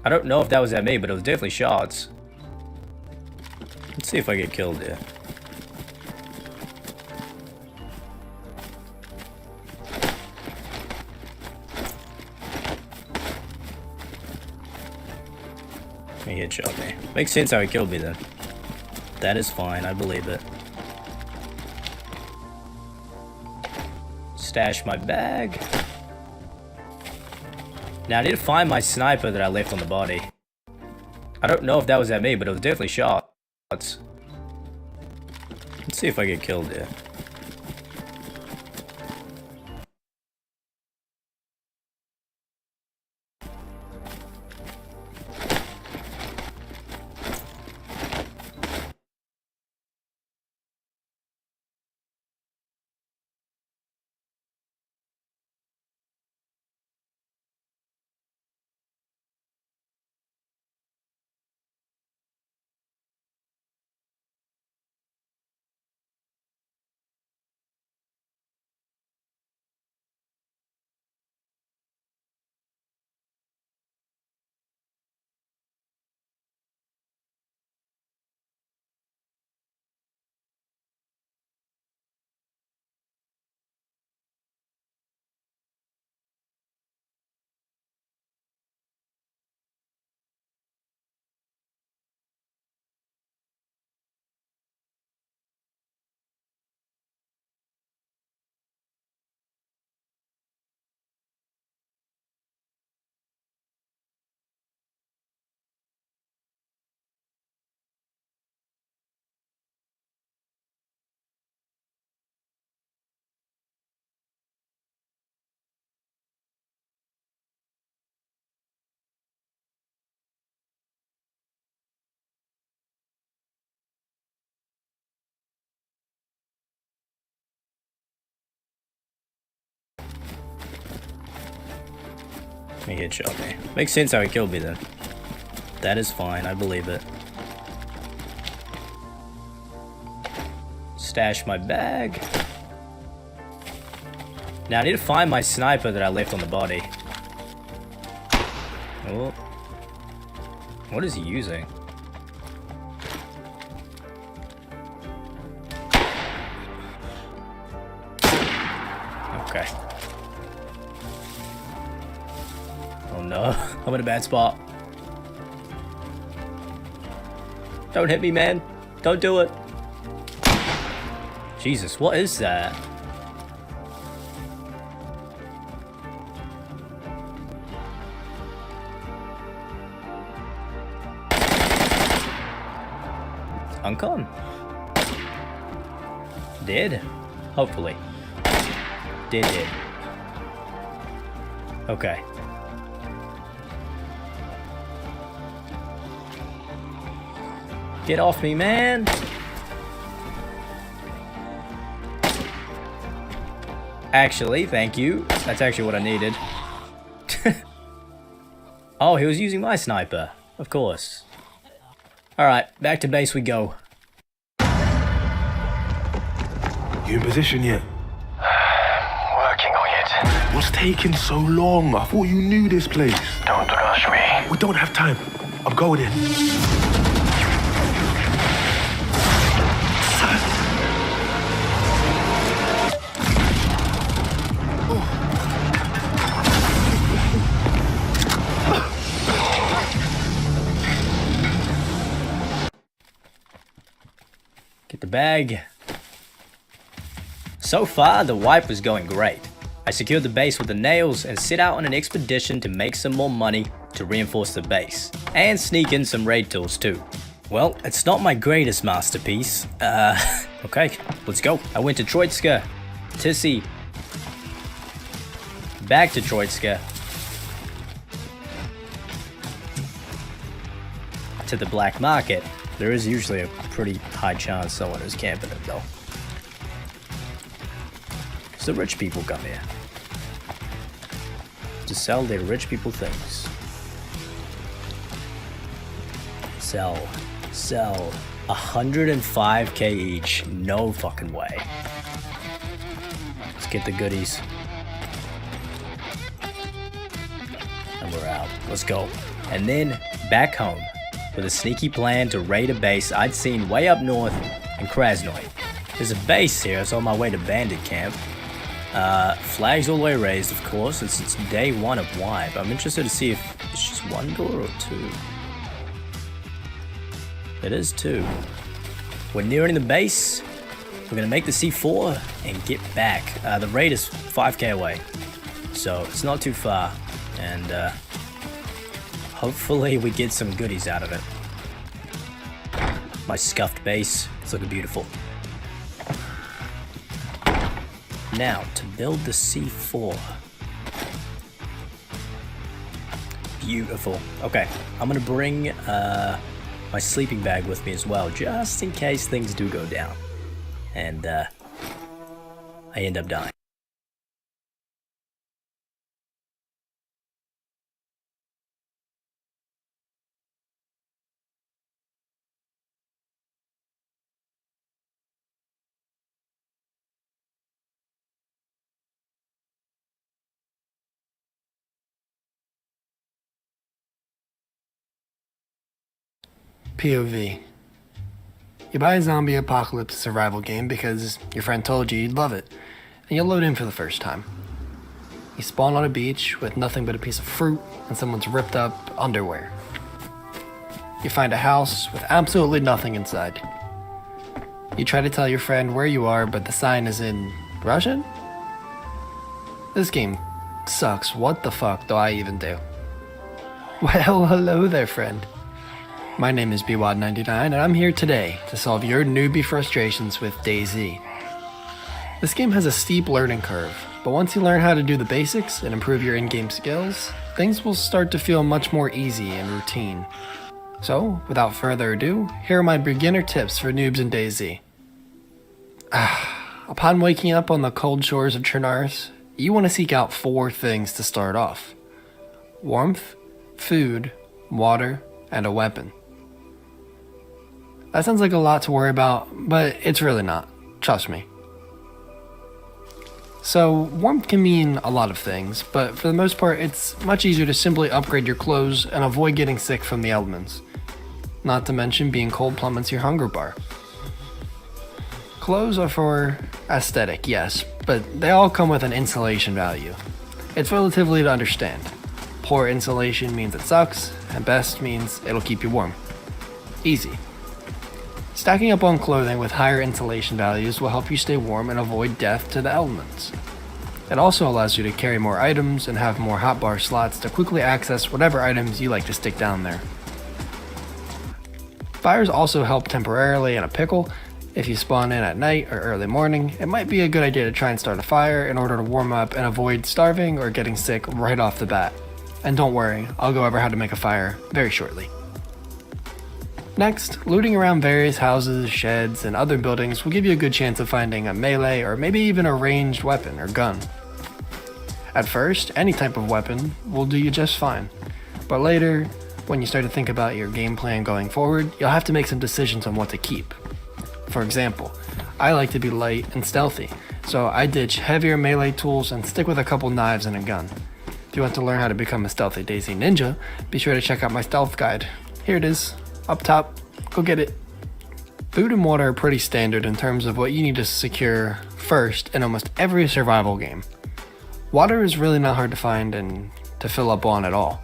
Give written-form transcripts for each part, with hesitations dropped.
I don't know if that was at me, but it was definitely shots. Let's see if I get killed here. He headshot me. Makes sense how he killed me then. That is fine, I believe it. Stash my bag. Now I need to find my sniper that I left on the body. I don't know if that was at me, but it was definitely shots. Let's see if I get killed here. He headshot me. Makes sense how he killed me then. That is fine, I believe it. Stash my bag. Now I need to find my sniper that I left on the body. Oh. What is he using? Okay. Oh no, I'm in a bad spot. Don't hit me, man. Don't do it. Jesus, what is that? Uncon? Dead? Hopefully. Dead. Okay. Get off me, man! Actually, thank you. That's actually what I needed. Oh, he was using my sniper. Of course. Alright, back to base we go. You in position yet? Working on it. What's taking so long? I thought you knew this place. Don't rush me. We don't have time. I'm going in. Get the bag. So far, the wipe was going great. I secured the base with the nails and set out on an expedition to make some more money to reinforce the base, and sneak in some raid tools too. Well, it's not my greatest masterpiece. Okay, let's go. I went to Troitska, Tissy, back to Troitska, to the black market. There is usually a pretty high chance someone is camping it though. Because the rich people come here to sell their rich people things. Sell 105k each. No fucking way. Let's get the goodies. And we're out. Let's go. and then back home with a sneaky plan to raid a base I'd seen way up north in Krasnoy. There's a base here, so on my way to Bandit Camp. Flags all the way raised, of course. It's day 1 of wipe. I'm interested to see if it's just 1 door or 2. It is 2. We're nearing the base. We're gonna make the C4 and get back. The raid is 5k away, so it's not too far, and hopefully we get some goodies out of it. My scuffed base, it's looking beautiful. Now, to build the C4. Beautiful. Okay, I'm gonna bring my sleeping bag with me as well, just in case things do go down. And I end up dying. POV. You buy a zombie apocalypse survival game because your friend told you you'd love it, and you load in for the first time. You spawn on a beach with nothing but a piece of fruit and someone's ripped up underwear. You find a house with absolutely nothing inside. You try to tell your friend where you are, but the sign is in Russian? This game sucks. What the fuck do I even do? Well, hello there, friend. My name is BWAD99, and I'm here today to solve your newbie frustrations with DayZ. This game has a steep learning curve, but once you learn how to do the basics and improve your in-game skills, things will start to feel much more easy and routine. So, without further ado, here are my beginner tips for noobs in DayZ. Upon waking up on the cold shores of Chernaris, you want to seek out 4 things to start off: warmth, food, water, and a weapon. That sounds like a lot to worry about, but it's really not. Trust me. So, warmth can mean a lot of things, but for the most part, it's much easier to simply upgrade your clothes and avoid getting sick from the elements. Not to mention being cold plummets your hunger bar. Clothes are for aesthetic, yes, but they all come with an insulation value. It's relatively to understand. Poor insulation means it sucks, and best means it'll keep you warm. Easy. Stacking up on clothing with higher insulation values will help you stay warm and avoid death to the elements. It also allows you to carry more items and have more hotbar slots to quickly access whatever items you like to stick down there. Fires also help temporarily in a pickle. If you spawn in at night or early morning, it might be a good idea to try and start a fire in order to warm up and avoid starving or getting sick right off the bat. And don't worry, I'll go over how to make a fire very shortly. Next, looting around various houses, sheds, and other buildings will give you a good chance of finding a melee or maybe even a ranged weapon or gun. At first, any type of weapon will do you just fine, but later, when you start to think about your game plan going forward, you'll have to make some decisions on what to keep. For example, I like to be light and stealthy, so I ditch heavier melee tools and stick with a couple knives and a gun. If you want to learn how to become a stealthy DayZ ninja, be sure to check out my stealth guide. Here it is. Up top, go get it. Food and water are pretty standard in terms of what you need to secure first in almost every survival game. Water is really not hard to find and to fill up on at all.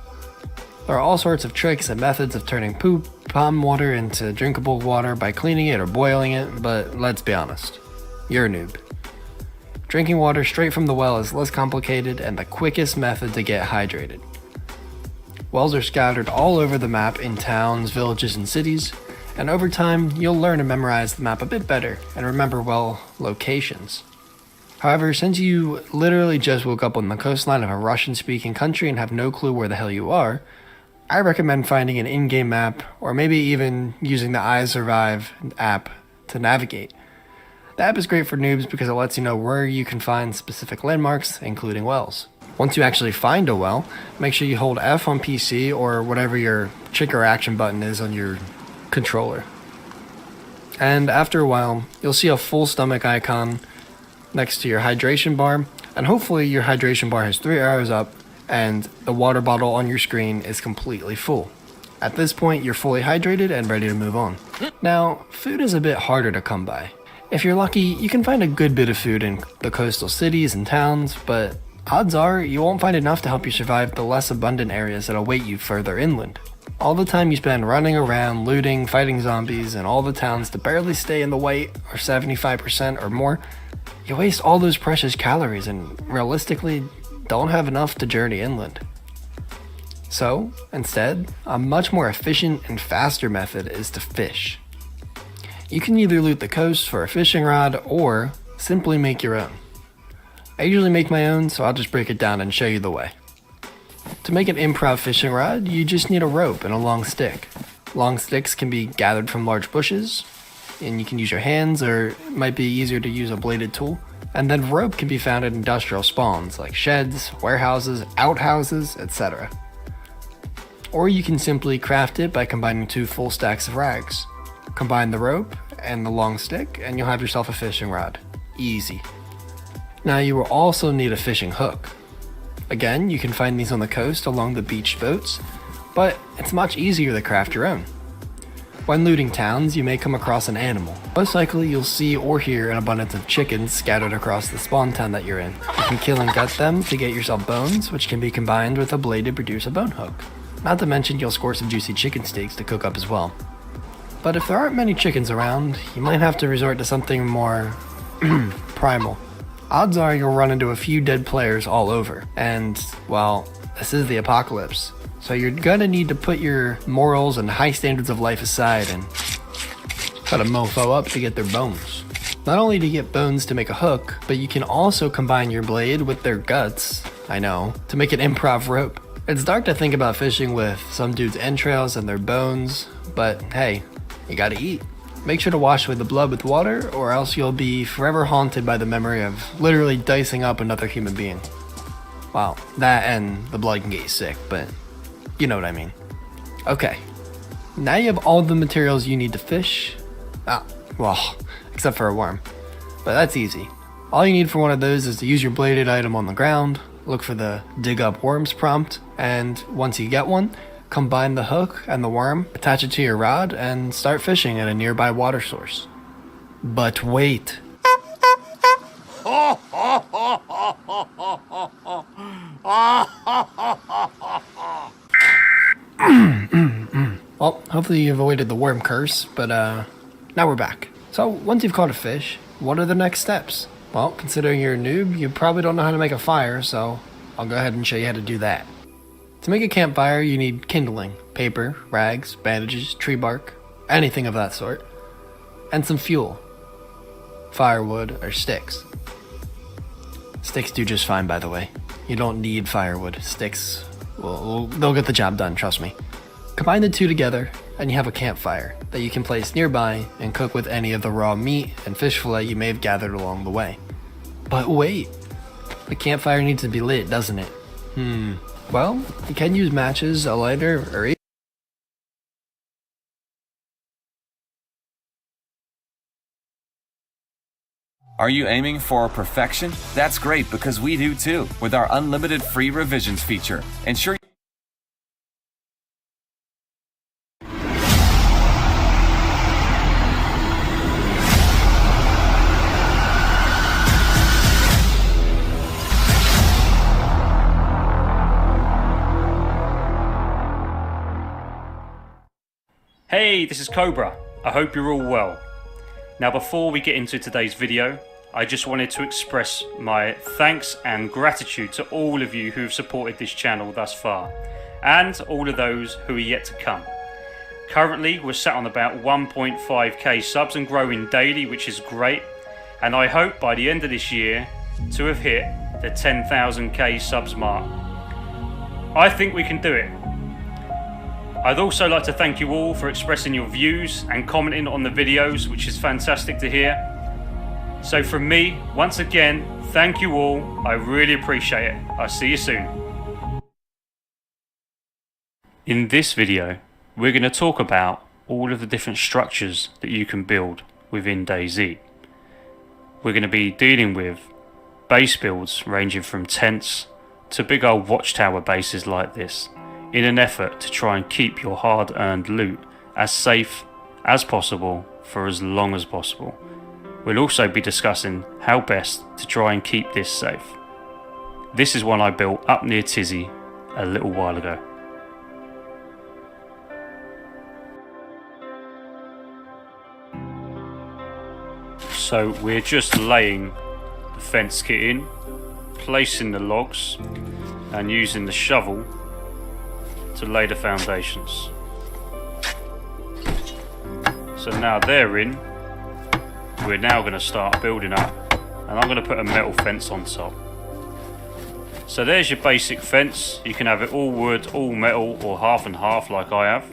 There are all sorts of tricks and methods of turning pond water into drinkable water by cleaning it or boiling it, but let's be honest, you're a noob. Drinking water straight from the well is less complicated and the quickest method to get hydrated. Wells are scattered all over the map in towns, villages, and cities, and over time, you'll learn to memorize the map a bit better and remember well locations. However, since you literally just woke up on the coastline of a Russian-speaking country and have no clue where the hell you are, I recommend finding an in-game map, or maybe even using the I Survive app to navigate. The app is great for noobs because it lets you know where you can find specific landmarks, including wells. Once you actually find a well, make sure you hold F on PC or whatever your trigger action button is on your controller. And after a while, you'll see a full stomach icon next to your hydration bar, and hopefully your hydration bar has 3 arrows up and the water bottle on your screen is completely full. At this point, you're fully hydrated and ready to move on. Now, food is a bit harder to come by. If you're lucky, you can find a good bit of food in the coastal cities and towns, but odds are you won't find enough to help you survive the less abundant areas that await you further inland. All the time you spend running around, looting, fighting zombies, and all the towns to barely stay in the white, or 75% or more, you waste all those precious calories and realistically don't have enough to journey inland. So, instead, a much more efficient and faster method is to fish. You can either loot the coast for a fishing rod or simply make your own. I usually make my own, so I'll just break it down and show you the way. To make an improv fishing rod, you just need a rope and a long stick. Long sticks can be gathered from large bushes, and you can use your hands, or it might be easier to use a bladed tool. And then rope can be found in industrial spawns like sheds, warehouses, outhouses, etc. Or you can simply craft it by combining 2 full stacks of rags. Combine the rope and the long stick and you'll have yourself a fishing rod. Easy. Now you will also need a fishing hook. Again, you can find these on the coast along the beach boats, but it's much easier to craft your own. When looting towns, you may come across an animal. Most likely you'll see or hear an abundance of chickens scattered across the spawn town that you're in. You can kill and gut them to get yourself bones, which can be combined with a blade to produce a bone hook. Not to mention you'll score some juicy chicken steaks to cook up as well. But if there aren't many chickens around, you might have to resort to something more primal. Odds are you'll run into a few dead players all over, and, well, this is the apocalypse. So you're gonna need to put your morals and high standards of life aside and cut a mofo up to get their bones. Not only do you get bones to make a hook, but you can also combine your blade with their guts, I know, to make an improv rope. It's dark to think about fishing with some dude's entrails and their bones, but hey, you gotta eat. Make sure to wash away the blood with water, or else you'll be forever haunted by the memory of literally dicing up another human being. Well, that and the blood can get you sick, but you know what I mean. Okay, now you have all the materials you need to fish. Well, except for a worm, but that's easy. All you need for one of those is to use your bladed item on the ground, look for the dig up worms prompt, and once you get one, combine the hook and the worm, attach it to your rod, and start fishing at a nearby water source. But wait. Well, hopefully you've avoided the worm curse, but now we're back. So once you've caught a fish, what are the next steps? Well, considering you're a noob, you probably don't know how to make a fire, so I'll go ahead and show you how to do that. To make a campfire, you need kindling, paper, rags, bandages, tree bark, anything of that sort, and some fuel, firewood, or sticks. Sticks do just fine, by the way. You don't need firewood. Sticks, well, they'll get the job done, trust me. Combine the two together, and you have a campfire that you can place nearby and cook with any of the raw meat and fish fillet you may have gathered along the way. But wait, the campfire needs to be lit, doesn't it? Well, you can use matches, a lighter, or Are you aiming for perfection? That's great because we do too, with our unlimited free revisions feature. Ensure Hey, this is Cobra. I hope you're all well. Now before we get into today's video, I just wanted to express my thanks and gratitude to all of you who have supported this channel thus far, and all of those who are yet to come. Currently we're sat on about 1.5k subs and growing daily, which is great, and I hope by the end of this year to have hit the 10,000k subs mark. I think we can do it. I'd also like to thank you all for expressing your views and commenting on the videos, which is fantastic to hear. So from me, once again, thank you all. I really appreciate it. I'll see you soon. In this video, we're going to talk about all of the different structures that you can build within DayZ. We're going to be dealing with base builds ranging from tents to big old watchtower bases like this in an effort to try and keep your hard-earned loot as safe as possible for as long as possible. We'll also be discussing how best to try and keep this safe. This is one I built up near Tizzy a little while ago. So we're just laying the fence kit in, placing the logs and using the shovel to lay the foundations. So now they're in, we're now going to start building up, and I'm going to put a metal fence on top. So there's your basic fence. You can have it all wood, all metal, or half and half like I have.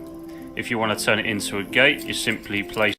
If you want to turn it into a gate, you simply place